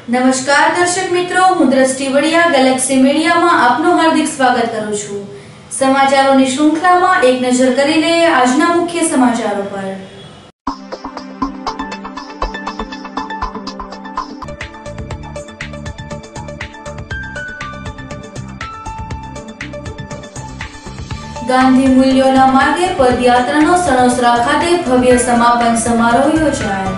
નમસ્કાર દર્શક મિત્રો, હું દ્રષ્ટિ વડિયા ગેલેક્સી મીડિયામાં આપનું હાર્દિક સ્વાગત કરું છું। સમાચારોની શૃંખલામાં એક નજર કરી લઈએ આજના મુખ્ય સમાચારો પર। ગાંધી મૂલ્યોના માર્ગે પદયાત્રાનો સણોસરા ખાતે ભવ્ય સમાપન સમારોહ યોજાયો।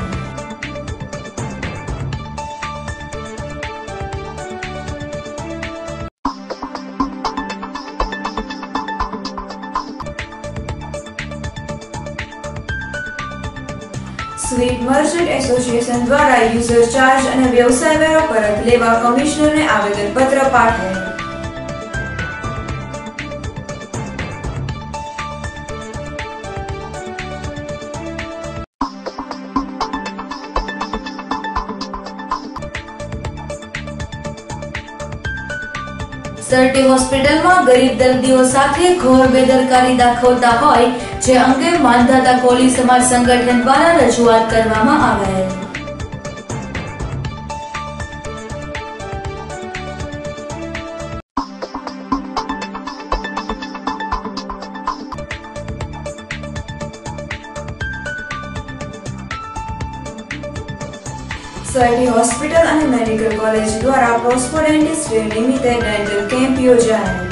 સ્વીટ મર્ચન્ટ એસોસિએશન દ્વારા યુઝર ચાર્જ અને વ્યવસાય વેરો પરત લેવા કમિશનરને આવેદનપત્ર પાઠવેલ। સરટી હોસ્પિટલમાં ગરીબ દર્દીઓ સાથે ઘોર બેદરકારી દાખવતા હોય જે અંગે માંધાતા કોલી સમાજ સંગઠન દ્વારા રજૂઆત કરવામાં આવેલ। સરટી હોસ્પિટલ અને મેડિકલ કોલેજ દ્વારા પ્રોસ્પોડેન્ટિસ ડે નિમિત્તે ડેન્ટલ કેમ્પ યોજાયો।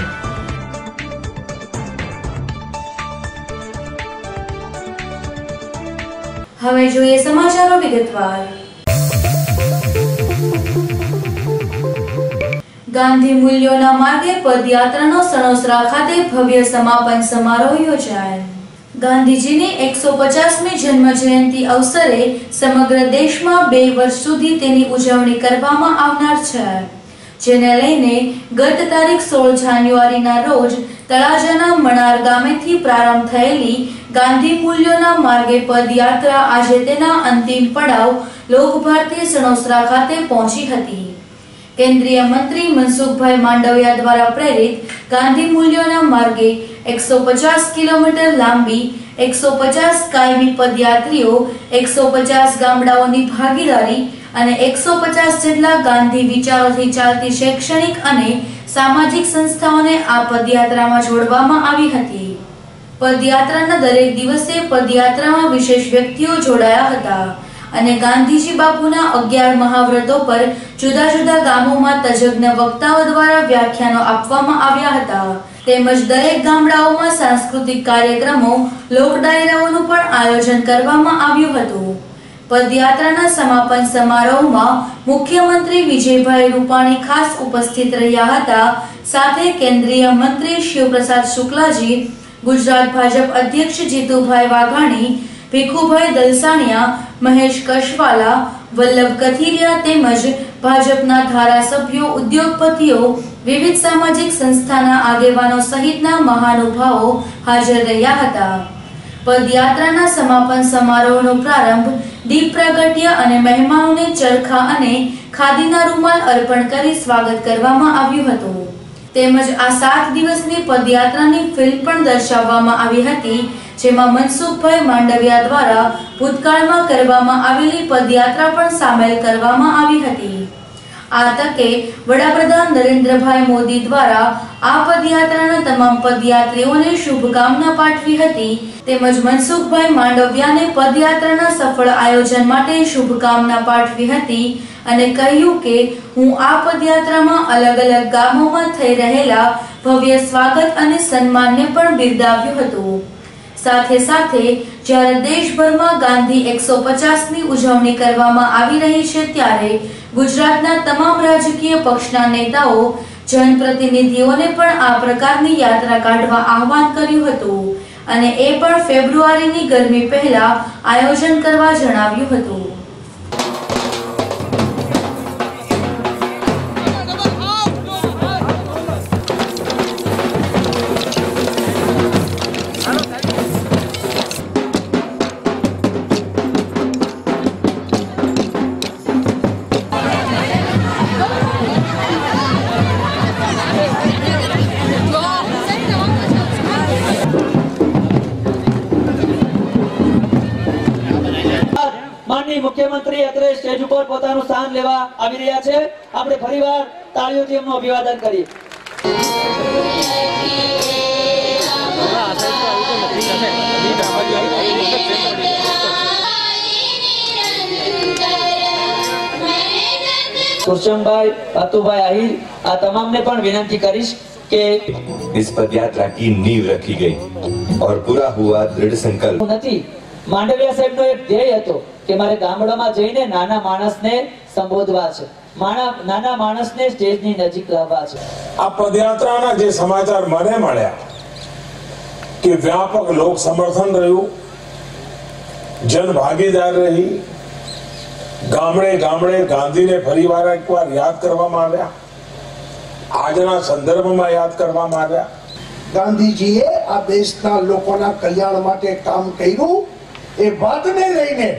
હવે જોઈએ સમાચારો વિગતવાર। ગાંધી મૂલ્યોના માર્ગે પદયાત્રાનો સણોસરા ખાતે ભવ્ય સમાપન સમારોહ યોજાયો। ગાંધીજીની 150મી જન્મ જયંતિ અવસરે સમગ્ર દેશમાં 2 વર્ષ સુધી તેની ઉજવણી કરવામાં આવનાર છે, જેને લઈને ગત તારીખ 16 જાન્યુઆરીના રોજ તળાજાના મણાર ગામેથી પ્રારંભ થયેલી ગાંધી મૂલ્યોના માર્ગે પદયાત્રા આજે તેના અંતિમ પડાવ લોકભારતી સણોસરા ખાતે પહોંચી હતી। કેન્દ્રીય મંત્રી મનસુખભાઈ માંડવિયા દ્વારા પ્રેરિત ગાંધી મૂલ્યોના માર્ગે 150 કિલોમીટર લાંબી 150 કાયમી પદયાત્રીઓ, 150 ગામડાઓની ભાગીદારી અને 150 જેટલા ગાંધી વિચારોથી ચાલતી શૈક્ષણિક અને સામાજિક સંસ્થાઓને આ પદયાત્રામાં જોડવામાં આવી હતી। પદયાત્રાના દરેક દિવસે પદયાત્રામાં વિશેષ વ્યક્તિઓ જોડાયા હતા અને ગાંધીજી બાપુના 11 મહાવ્રતો પર જુદા જુદા ગામોમાં તજજ્ઞ વક્તાઓ દ્વારા વ્યાખ્યાનો આપવામાં આવ્યા હતા। તેમજ દરેક ગામડાઓમાં સાંસ્કૃતિક કાર્યક્રમો, લોક ડાયરાઓનું પણ આયોજન કરવામાં આવ્યું હતું। પદયાત્રાના સમાપન સમારોહમાં મુખ્યમંત્રી વિજયભાઈ રૂપાણી ખાસ ઉપસ્થિત રહ્યા હતા, સાથે કેન્દ્રીય મંત્રી શિવપ્રસાદ શુક્લાજી, ગુજરાત ભાજપ અધ્યક્ષ જીતુભાઈ વાઘાણી, ભીખુભાઈ દલસાણિયા, મહેશ કશવાલા, વલ્લભ કથિરિયા તેમજ ભાજપના ધારાસભ્યો, ઉદ્યોગપતિઓ, વિવિધ સામાજિક સંસ્થાના આગેવાનો સહિતના મહાનુભાવો હાજર રહ્યા હતા। પદયાત્રાના સમાપન સમારોહનો પ્રારંભ દીપ પ્રાગટ્ય અને મહેમાનોને ચરખા અને ખાદીના રૂમાલ અર્પણ કરી સ્વાગત કરવામાં આવ્યું હતું। તેમજ આ 7 દિવસની પદયાત્રાની ફિલ્મ પણ દર્શાવવામાં આવી હતી, જેમાં મનસુખભાઈ માંડવિયા દ્વારા ભૂતકાળમાં કરવામાં આવેલી પદયાત્રા પણ સામેલ કરવામાં આવી હતી। આ તકે વડાપ્રધાન નરેન્દ્રભાઈ મોદી દ્વારા આ પદયાત્રાના તમામ પદયાત્રીઓને શુભકામના પાઠવી હતી, તેમજ મનસુખભાઈ માંડવિયાને પદયાત્રાના સફળ આયોજન માટે શુભકામના પાઠવી હતી અને કહ્યું કે હું આ પદયાત્રામાં અલગ અલગ ગામોમાં થઈ રહેલા ભવ્ય સ્વાગત અને સન્માનને પણ બિરદાવ્યું હતું। સાથે સાથે જ્યારે દેશભરમાં ગાંધી 150ની ઉજવણી કરવામાં આવી રહી છે, ત્યારે ગુજરાતના તમામ રાજકીય પક્ષના નેતાઓ, જનપ્રતિનિધિઓને પણ આ પ્રકારની યાત્રા કાઢવા આહવાન કર્યું હતું અને એ પણ ફેબ્રુઆરીની ગરમી પહેલા આયોજન કરવા જણાવ્યું હતું। માનनीय મુખ્યમંત્રી અત્રે સ્ટેજ ઉપર પોતાનું સ્થાન લેવા આવી રહ્યા છે। આપણે ફરીવાર તાળીઓથી એમનું અભિવાદન કરીએ। कुरचमभाई, अतुभाई आहिर आ तमाम ने पण विनंती करीश के इस पद यात्रा की नींव रखी गई और पूरा हुआ दृढ़ संकल्प નથી। માંડવિયા સાહેબનો એક ધ્યેય હતો કે મારે ગામડામાં જઈને નાના માણસને સંબોધવા છે, નાના માણસને સ્ટેજની નજીક લાવવા છે। આ પદયાત્રાના જે સમાચાર મને મળ્યા કે વ્યાપક લોક સમર્થન રહ્યું, જન ભાગીદાર રહી, ગામડે ગામડે ગાંધીને ફરીવાર એકવાર યાદ કરવામાં આવ્યા, આજના સંદર્ભમાં યાદ કરવામાં આવ્યા। ગાંધીજીએ આ દેશના લોકોના કલ્યાણ માટે કામ કર્યું, એ વાતને લઈને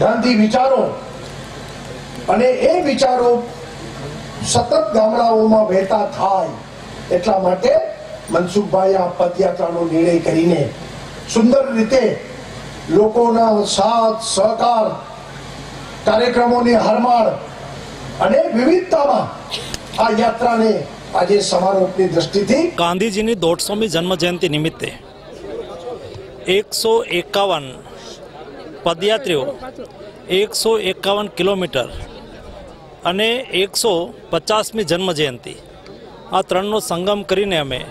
ગાંધી વિચારો અને એ વિચારો સતત ગામડાઓમાં વહેતા થાય એટલા માટે મનસુખભાઈ આ પદયાત્રાનો નિર્ણય કરીને સુંદર રીતે લોકોના સાથ સહકાર, કાર્યક્રમોની હારમાળ અને વિવિધતામાં આ યાત્રાને આજે સમારોહની દ્રષ્ટિથી ગાંધીજીની 150મી જન્મ જયંતિ નિમિત્તે 151 પદયાત્રીઓ 151 કિલોમીટર અને 150મી જન્મ જયંતિ આ ત્રણનો સંગમ કરીને અમે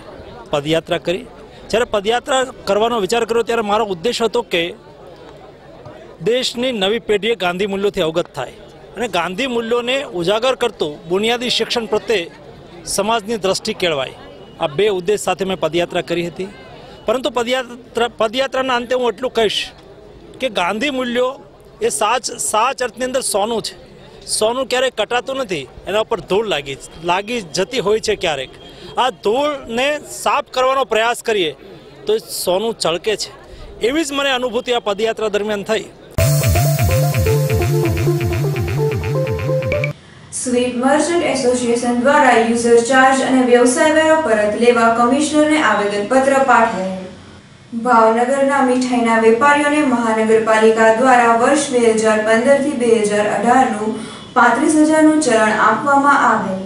પદયાત્રા કરી। જ્યારે પદયાત્રા કરવાનો વિચાર કર્યો ત્યારે મારો ઉદ્દેશ હતો કે દેશની નવી પેઢીએ ગાંધી મૂલ્યોથી અવગત થાય અને ગાંધી મૂલ્યોને ઉજાગર કરતું બુનિયાદી શિક્ષણ પ્રત્યે સમાજની દ્રષ્ટિ કેળવાય। આ બે ઉદ્દેશ સાથે મેં પદયાત્રા કરી હતી। પરંતુ પદયાત્રાના અંતે હું એટલું કહીશ કે ગાંધી મૂલ્યો એ સાચ અર્થની અંદર સોનું છે। સોનું ક્યારેય કટાતું નથી, એના ઉપર ધૂળ લાગી જતી હોય છે ક્યારેક। આ ધૂળને સાફ કરવાનો પ્રયાસ કરીએ તો સોનું ચળકે છે। એવી જ મને અનુભૂતિ આ પદયાત્રા દરમિયાન થઈ। સ્વીટ મર્ચન્ટ એસોસિએશન દ્વારા યુઝર ચાર્જ અને વ્યવસાય વેરો પરત લેવા કમિશનરને આવેદનપત્ર પાઠવાયું। ભાવનગરના મીઠાઈના વેપારીઓને મહાનગરપાલિકા દ્વારા વર્ષ 2015 થી 2018નું 35,000નું ચલણ આપવામાં આવેલ,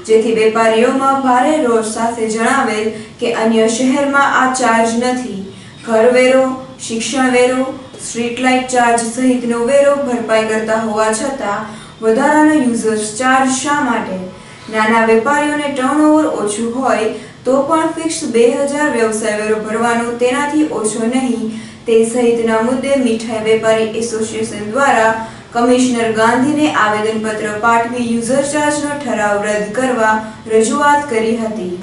જેથી વેપારીઓમાં ભારે રોષ સાથે જણાવેલ કે અન્ય શહેરમાં આ ચાર્જ નથી। ઘરવેરો, શિક્ષણ વેરો, સ્ટ્રીટ લાઇટ ચાર્જ સહિતનો વેરો ભરપાઈ કરતા હોવા છતાં વધારાનો યુઝર્સ ચાર્જ શા માટે? નાના વેપારીઓને ટર્નઓવર ઓછું હોય તો પણ ફિક્સ 2,000 વ્યવસાય વેરો ભરવાનો, તેનાથી ઓછો નહીં, તે સહિતના મુદ્દે મીઠાઈ વેપારી એસોસિએશન દ્વારા કમિશનર ગાંધીને આવેદનપત્ર પાઠવી યુઝર ચાર્જનો ઠરાવ રદ કરવા રજૂઆત કરી હતી।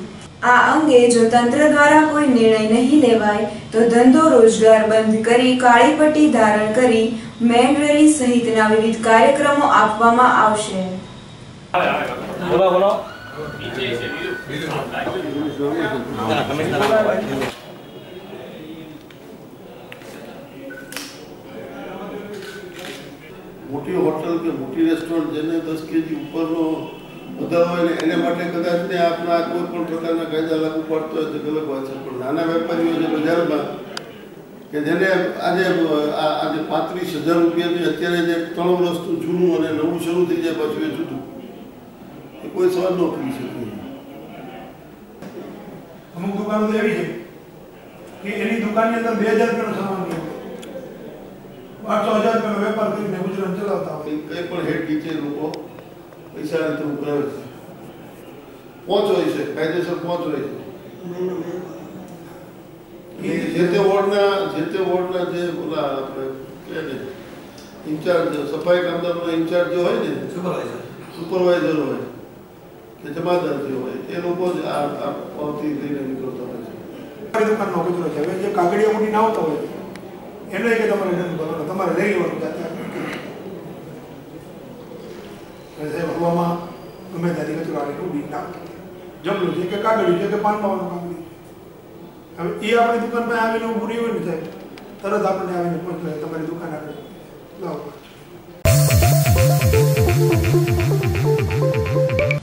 આ અંગે જો તંત્ર દ્વારા કોઈ નિર્ણય નહીં લેવાય તો ધંધો રોજગાર બંધ કરી કાળી પટ્ટી ધારણ કરી મેન રેલી સહિતના વિવિધ કાર્યક્રમો આપવામાં આવશે। મોટી હોટલ કે મોટી રેસ્ટોરન્ટ જેને 10 કેજી ઉપરનો વધારો હોય ને એને માટે કદાચ ને આપણા કોઈ પણ પ્રકારના કાયદા લાગુ પડતો હોય તો ગલત વાત છે, પણ નાના વેપારીઓ જે બજારમાં કે જેને આજે 35,000 રૂપિયાની અત્યારે જે 3 વર્ષનું જૂનું અને નવું શરૂ થઈ જાય પાછું એ જુદું, એ કોઈ સવાલ ન કરી શકે। અમુક દુકાનો તો એવી છે કે એની દુકાનની અંદર 2,000 રૂપિયાનો સામાન નહીં, 800,000 રૂપિયાનો વેપાર કરીને ગુજરાન ચલાવતા હોય। કંઈ પણ હેડ નીચે લોકો પૈસા રીતે ઉઘરાવે છે, પહોંચ હોય છે, કાયદેસર પહોંચ હોય છે। જે તે વોર્ડના જે બોલા આપણે ઇન્ચાર્જ, સફાઈ કામદારનો ઇન્ચાર્જ જે હોય ને, સુપરવાઇઝર હોય કે જમાદાર જે હોય, એ લોકો જ આ પાવતી લઈને નીકળતા હોય છે। દુકાનનો કચરો છે, હવે જે કાગળિયા મોટી ના આવતા હોય એને કે તમારે નથી કરવાનું, તમારે લઈ લેવાનું જાતે હવામાં ગમે ત્યાંથી કચરો આવે ઉડી ના જમલું છે કે કાગળિયું છે કે પાનપાવાનું કાગળિયું, હવે એ આપણી દુકાન પર આવીને ઊભું રહ્યું ને સાહેબ, તરત આપણને આવીને પહોંચે તમારી દુકાન આગળ લાવો।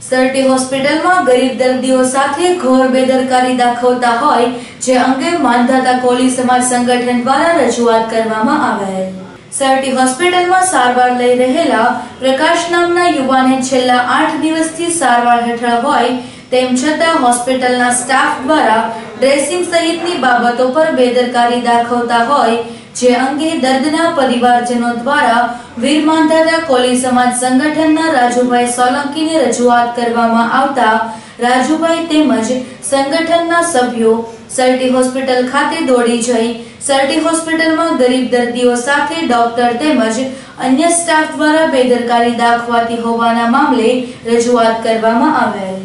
સરટી હોસ્પિટલમાં ગરીબ દર્દીઓ સાથે ઘોર બેદરકારી દાખવતા હોય જે અંગે માંધાતા કોલી સમાજ સંગઠન દ્વારા રજૂઆત કરવામાં આવેલ। સરટી હોસ્પિટલમાં સારવાર લઈ રહેલા પ્રકાશ નામના યુવાને છેલ્લા 8 દિવસથી સારવાર હેઠળ હોય તેમ છતાં હોસ્પિટલના સ્ટાફ દ્વારા ડ્રેસિંગ સહિતની બાબતો પર બેદરકારી દાખવતા હોય જે અંગે દર્દના પરિવારજનો દ્વારા વીર માંધાતા કોલી સમાજ સંગઠનના રાજુભાઈ સોલંકીને રજૂઆત કરવામાં આવતા રાજુભાઈ તેમજ સંગઠનના સભ્યો સરટી હોસ્પિટલ ખાતે દોડી જઈ સરટી હોસ્પિટલમાં ગરીબ દર્દીઓ સાથે ડોક્ટર તેમજ અન્ય સ્ટાફ દ્વારા બેદરકારી દાખવાતી હોવાના મામલે રજૂઆત કરવામાં આવેલ.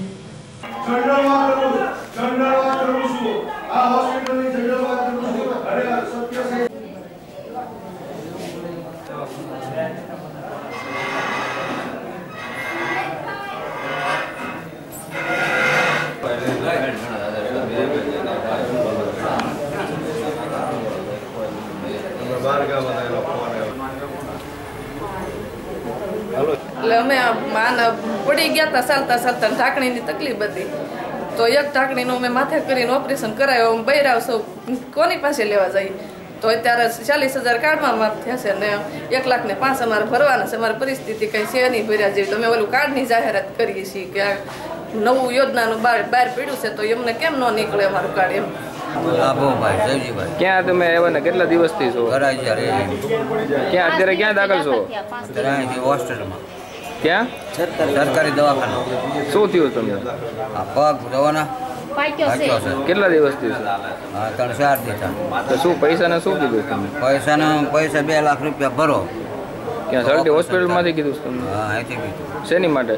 એટલે અમે પડી ગયા હતા ચાલતા ઢાંકણીની તકલીફ હતી તો એક ઢાંકણીનું અમે માથે કરીને ઓપરેશન કરાવ્યું. બૈરાવ સૌ કોની પાસે લેવા જઈએ તો અત્યારે 40,000 કાઢવામાં થશે ને 1,05,000 અમારે ભરવાના છે. અમારી પરિસ્થિતિ કંઈ છે નહીં ભર્યા જેવી. તો અમે ઓલું કાર્ડની જાહેરાત કરીએ છીએ કે આ નવું યોજનાનું બહાર પડ્યું છે તો એમને કેમ ન નીકળે અમારું કાર્ડ એમ. ક્યાં તમે આવ્યા ને કેટલા દિવસથી છો? ક્યાં અત્યારે ક્યાં દાખલ છો? હોસ્ટેલમાં. ક્યાં? સરકારી દવાખાના. શું થયું તમને? પગ દવાના કેટલા દિવસથી? 3-4 દિવસ. તો શું પૈસાને શું કીધું તમે? પૈસા 2 લાખ રૂપિયા ભરો. ક્યાં સરટી હોસ્પિટલમાંથી કીધું તમને? હા, અહીંથી કીધું. શેની માટે?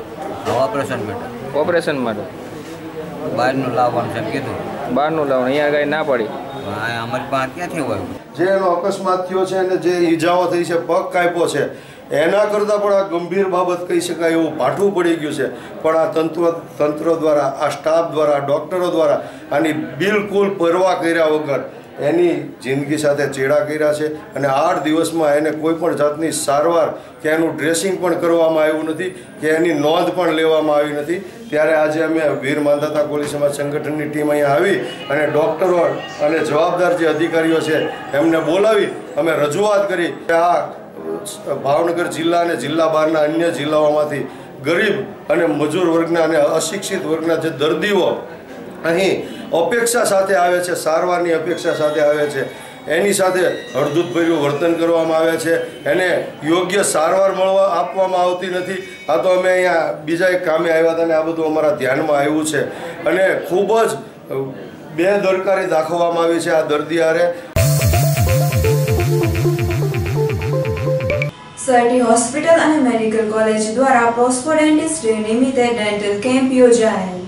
ઓપરેશન માટે. ઓપરેશન માટે બહારનું લાવવાનું છે કીધું. બહારનું લાવવાનું અહીંયા કાંઈ ના પડી? અમારી પાસે ક્યાંથી હોય? જે એનો અકસ્માત થયો છે અને જે ઈજાઓ થઈ છે, પગ કાપ્યો છે, એના કરતાં પણ આ ગંભીર બાબત કહી શકાય એવું ભાઠું પડી ગયું છે. પણ આ તંત્ર દ્વારા, આ સ્ટાફ દ્વારા, ડૉક્ટરો દ્વારા આની બિલકુલ પરવા કર્યા વગર એની જિંદગી સાથે ચેડા કર્યા છે અને 8 દિવસમાં એને કોઈ પણ જાતની સારવાર કે એનું ડ્રેસિંગ પણ કરવામાં આવ્યું નથી કે એની નોંધ પણ લેવામાં આવી નથી. ત્યારે આજે અમે વીર માંધાતા કોલી સમાજ સંગઠનની ટીમ અહીંયા આવી અને ડૉક્ટરો અને જવાબદાર જે અધિકારીઓ છે એમને બોલાવી અમે રજૂઆત કરી કે આ ભાવનગર જિલ્લા અને જિલ્લા બહારના અન્ય જિલ્લાઓમાંથી ગરીબ અને મજૂર વર્ગના અને અશિક્ષિત વર્ગના જે દર્દીઓ અહીં અપેક્ષા સાથે આવે છે, સારવારની અપેક્ષા સાથે આવે છે, એની સાથે હળદૂતભર્યું વર્તન કરવામાં આવે છે, એને યોગ્ય સારવાર આપવામાં આવતી નથી. આ તો અમે અહીંયા બીજા એક કામે આવ્યા હતા અને આ બધું અમારા ધ્યાનમાં આવ્યું છે અને ખૂબ જ બેદરકારી દાખવવામાં આવી છે આ દર્દી હારે. સરટી હોસ્પિટલ અને મેડિકલ કોલેજ દ્વારા પ્રોસ્પોડેન્ટિસ્ટ ડે નિમિત્તે ડેન્ટલ કેમ્પ યોજાયેલ.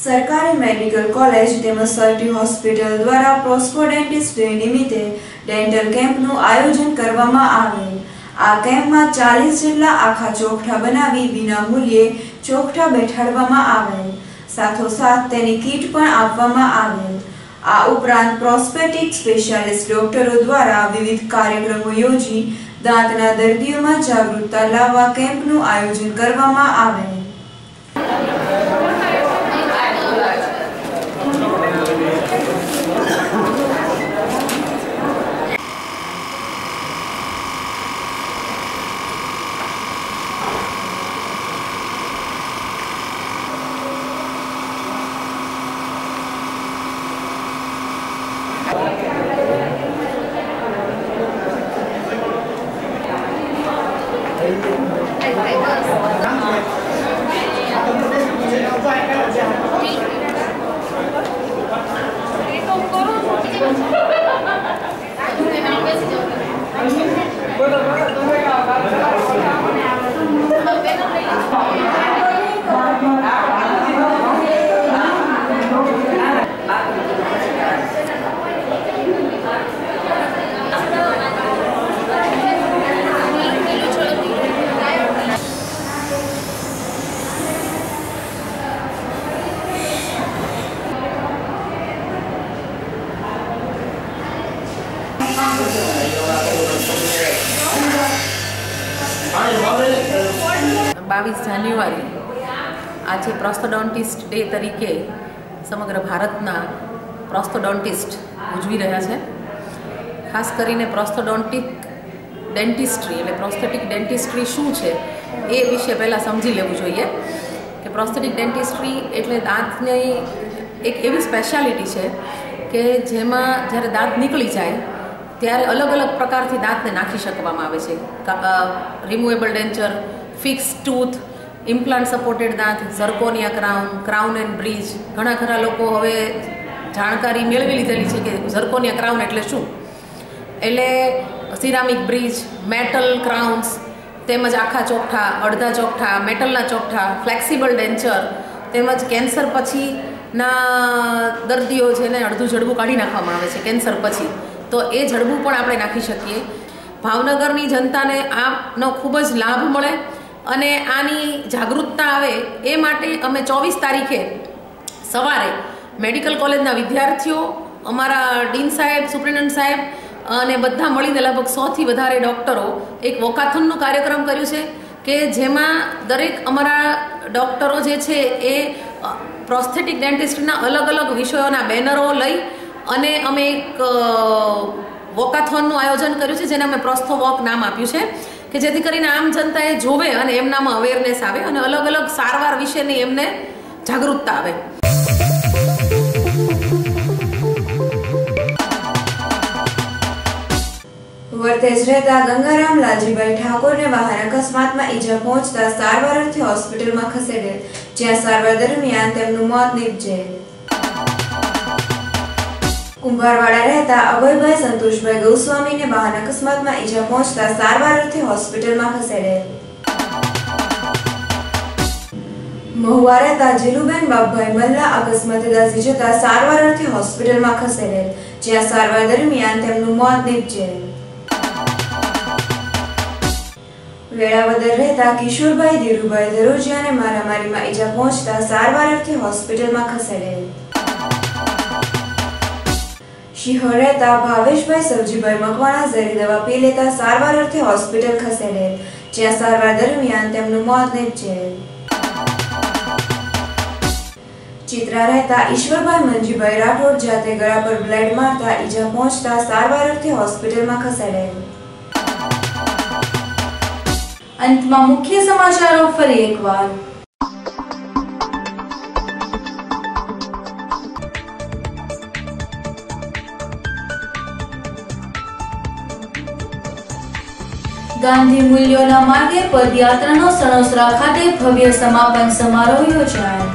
સરકારી મેડિકલ કોલેજ તેમજ સરટી હોસ્પિટલ દ્વારા પ્રોસ્પોડેન્ટિસ્ટ ડે નિમિત્તે ડેન્ટલ કેમ્પનું આયોજન કરવામાં આવેલ. આ કેમ્પમાં 40 જેટલા આખા ચોકઠા બનાવી વિનામૂલ્યે ચોકઠા બેઠાડવામાં આવેલ. સાથોસાથ તેની કીટ પણ આપવામાં આવેલ. આ ઉપરાંત પ્રોસ્પેટિક સ્પેશિયાલિસ્ટ ડોક્ટરો દ્વારા વિવિધ કાર્યક્રમો યોજી દાંતના દર્દીઓમાં જાગૃતતા લાવવા કેમ્પનું આયોજન કરવામાં આવેલ. જાન્યુઆરી આજે પ્રોસ્ટોડોન્ટિસ્ટ ડે તરીકે સમગ્ર ભારતના પ્રોસ્ટોડોન્ટિસ્ટ ઉજવી રહ્યા છે. ખાસ કરીને પ્રોસ્ટોડોન્ટિક ડેન્ટિસ્ટ્રી એટલે પ્રોસ્થેટિક ડેન્ટિસ્ટ્રી શું છે એ વિશે પહેલાં સમજી લેવું જોઈએ કે પ્રોસ્થેટિક ડેન્ટિસ્ટ્રી એટલે દાંતની એક એવી સ્પેશિયાલિટી છે કે જેમાં જ્યારે દાંત નીકળી જાય ત્યારે અલગ અલગ પ્રકારથી દાંતને નાખી શકવામાં આવે છે. Removable denture, fix tooth, implant supported દાંત, ઝર્કોનિયા ક્રાઉન, ક્રાઉન એન્ડ બ્રિજ. ઘણા ખરા લોકો હવે જાણકારી મેળવી લીધેલી છે કે ઝર્કોનિયા ક્રાઉન એટલે શું. એટલે સિરામિક બ્રિજ, મેટલ ક્રાઉન્સ, તેમજ આખા ચોકઠા, અડધા ચોકઠા, મેટલના ચોકઠા, ફ્લેક્સિબલ ડેન્ચર, તેમજ કેન્સર પછીના દર્દીઓ જેને અડધું જડબું કાઢી નાખવામાં આવે છે કેન્સર પછી, તો એ જડબું પણ આપણે નાખી શકીએ. ભાવનગરની જનતાને આનો ખૂબ જ લાભ મળે અને આની જાગૃતતા આવે એ માટે અમે 24 તારીખે સવારે મેડિકલ કોલેજના વિદ્યાર્થીઓ, અમારા ડીન સાહેબ, સુપ્રિન્ટેન્ડન્ટ સાહેબ અને બધા મળીને લગભગ 100થી વધારે ડૉક્ટરો એક વોકાથોનનું કાર્યક્રમ કર્યું છે કે જેમાં દરેક અમારા ડૉક્ટરો જે છે એ પ્રોસ્થેટિક ડેન્ટિસ્ટ્રીના અલગ અલગ વિષયોના બેનરો લઈ અને અમે એક વોકાથોનનું આયોજન કર્યું છે જેને અમે પ્રોસ્થો વોક નામ આપ્યું છે કે જેથી કરીને આમ જનતાએ જોવે અને એમનામાં અવેરનેસ આવે અને અલગ અલગ સારવાર વિશેની એમને જાગૃતતા આવે. વર્તેજ રહેતા ગંગારામ લાલજીભાઈ ઠાકોરને વાહન અકસ્માતમાં ઈજા પહોંચતા સારવાર અર્થે હોસ્પિટલમાં ખસેડેલ, જ્યાં સારવાર દરમિયાન તેમનું મોત નીપજેલ. કુંભારવાડા રહેતા અભયભાઈ સંતોષભાઈ ગૌસ્વામીને વાહન અકસ્માતમાં ઈજા પહોંચતા સારવાર અર્થે હોસ્પિટલમાં ખસેડેલ. મહુવા રહેતા જીલુબેન બાપભાઈ મલ્લા અકસ્માતે દાઝી જતા સારવાર અર્થે હોસ્પિટલમાં ખસેડેલ, જ્યાં સારવાર દરમિયાન તેમનું મોત નીપજેલ. વેળાવદર રહેતા કિશોરભાઈ ધીરુભાઈ ધરોજિયાને મારામારીમાં ઈજા પહોંચતા સારવાર અર્થે હોસ્પિટલમાં ખસેડેલ. શિહોર રહેતા ભાવેશભાઈ સવજીભાઈ મકવાણા ઝેરી દવા પી લેતા સારવાર અર્થે હોસ્પિટલ ખસેડેલ, જ્યાં સારવાર દરમિયાન તેમનું મોત નીપજેલ. ચિત્રા રહેતા ઈશ્વરભાઈ મંજીભાઈ રાઠોડ જાતે ગળા પર બ્લેડ મારતા ઈજા પહોંચતા સારવાર અર્થે હોસ્પિટલમાં ખસેડેલ. અંતમાં મુખ્ય સમાચારો ફરી એકવાર. ગાંધી મૂલ્યોના માર્ગે પદયાત્રાનો સણોસરા ખાતે ભવ્ય સમાપન સમારોહ યોજાયો.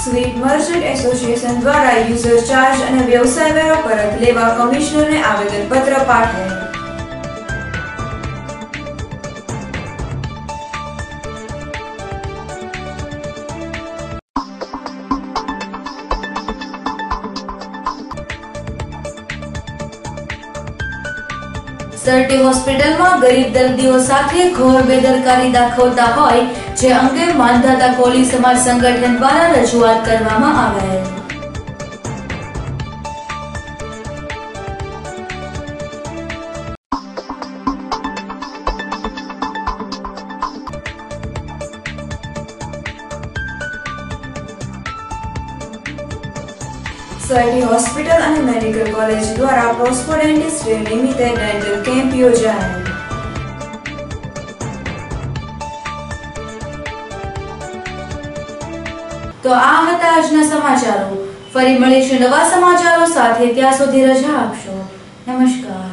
સ્વીટ મર્ચન્ટ એસોસિએશન દ્વારા યુઝર ચાર્જ અને વ્યવસાય વેરો પરત લેવા કમિશનરને આવેદનપત્ર પાઠવેલ. સરટી હોસ્પિટલમાં ગરીબ દર્દીઓ સાથે ઘોર બેદરકારી દાખવતા હોય જે અંગે માંધાતા કોલી સમાજ સંગઠન દ્વારા રજૂઆત કરવામાં આવેલ. સરટી હોસ્પિટલ અને મેડિકલ કોલેજ દ્વારા પ્રોસ્પો ડેન્ટિસ્ટ્રી નિમિત્તે ડેન્ટલ કેમ્પ યોજાયો. તો આ હતા આજના સમાચારો. ફરી મળીશું નવા સમાચારો સાથે. ત્યાં સુધી રજા આપશો. નમસ્કાર.